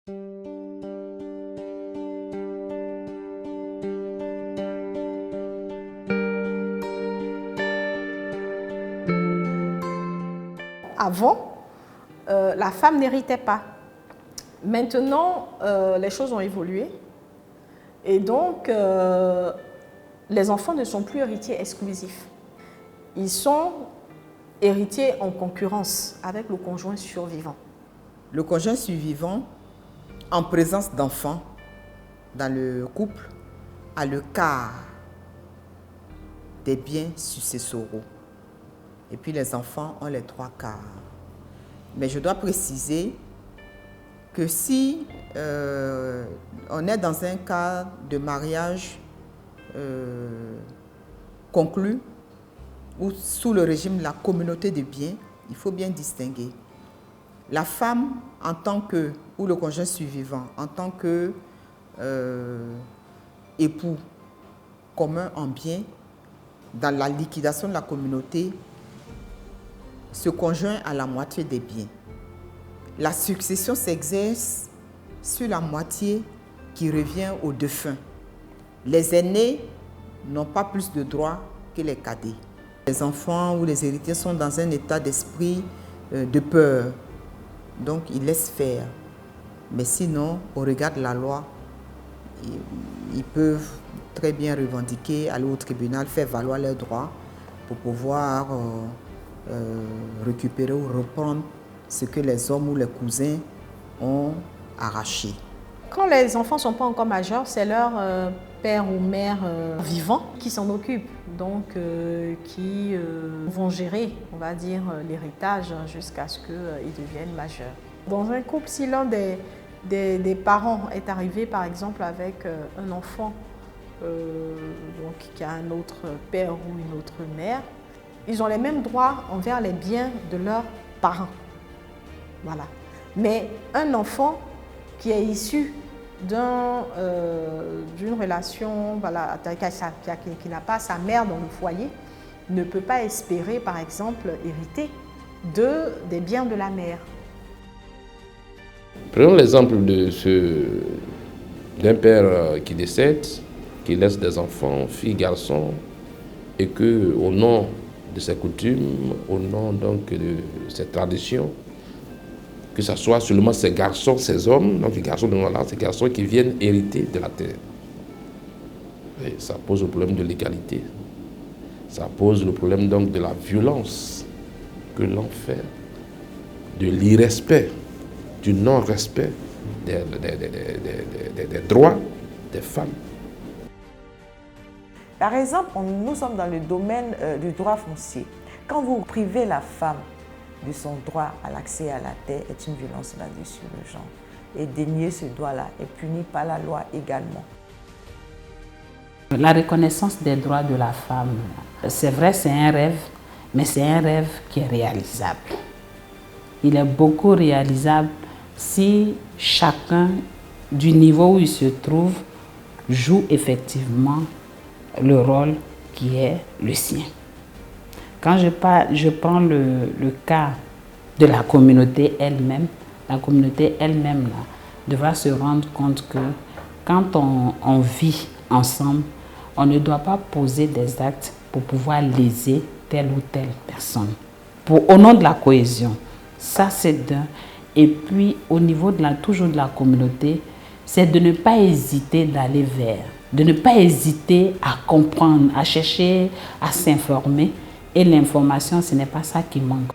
Avant, la femme n'héritait pas. Maintenant, les choses ont évolué et donc les enfants ne sont plus héritiers exclusifs. Ils sont héritiers en concurrence avec le conjoint survivant. Le conjoint survivant, en présence d'enfants dans le couple, a le quart des biens successoraux. Et puis les enfants ont les 3 quarts. Mais je dois préciser que si on est dans un cas de mariage conclu ou sous le régime de la communauté de biens, il faut bien distinguer. La femme en tant que, ou le conjoint survivant, en tant que époux commun en biens, dans la liquidation de la communauté, se conjoint à la moitié des biens. La succession s'exerce sur la moitié qui revient aux défunts. Les aînés n'ont pas plus de droits que les cadets. Les enfants ou les héritiers sont dans un état d'esprit de peur, donc ils laissent faire. Mais sinon, au regard de la loi, ils peuvent très bien revendiquer, aller au tribunal, faire valoir leurs droits pour pouvoir récupérer ou reprendre ce que les hommes ou les cousins ont arraché. Quand les enfants ne sont pas encore majeurs, c'est leur père ou mère vivant qui s'en occupe, donc qui vont gérer, on va dire, l'héritage jusqu'à ce qu'ils deviennent majeurs. Dans un couple, si l'un des parents est arrivé par exemple avec un enfant donc, qui a un autre père ou une autre mère, ils ont les mêmes droits envers les biens de leurs parents. Voilà. Mais un enfant qui est issu d'une relation voilà, qui n'a pas sa mère dans le foyer ne peut pas espérer, par exemple, hériter des biens de la mère. Prenons l'exemple d'un père qui décède, qui laisse des enfants, filles, garçons, et que, au nom de ses coutumes, au nom donc de ses traditions, que ce soit seulement ces garçons, ces hommes, donc les garçons, voilà, ces garçons qui viennent hériter de la terre. Et ça pose le problème de l'égalité. Ça pose le problème donc de la violence que l'on fait, de l'irrespect, du non-respect des droits des femmes. Par exemple, nous sommes dans le domaine du droit foncier. Quand vous privez la femme de son droit à l'accès à la terre, est une violence basée sur le genre. Et dénier ce droit-là est puni par la loi également. La reconnaissance des droits de la femme, c'est vrai, c'est un rêve, mais c'est un rêve qui est réalisable. Il est beaucoup réalisable si chacun, du niveau où il se trouve, joue effectivement le rôle qui est le sien. Quand je prends le cas de la communauté elle-même, la communauté elle-même devra se rendre compte que quand on vit ensemble, on ne doit pas poser des actes pour pouvoir léser telle ou telle personne. Au nom de la cohésion, ça c'est d'un. Et puis au niveau toujours de la communauté, c'est de ne pas hésiter d'aller vers, de ne pas hésiter à comprendre, à chercher, à s'informer. Et l'information, ce n'est pas ça qui manque.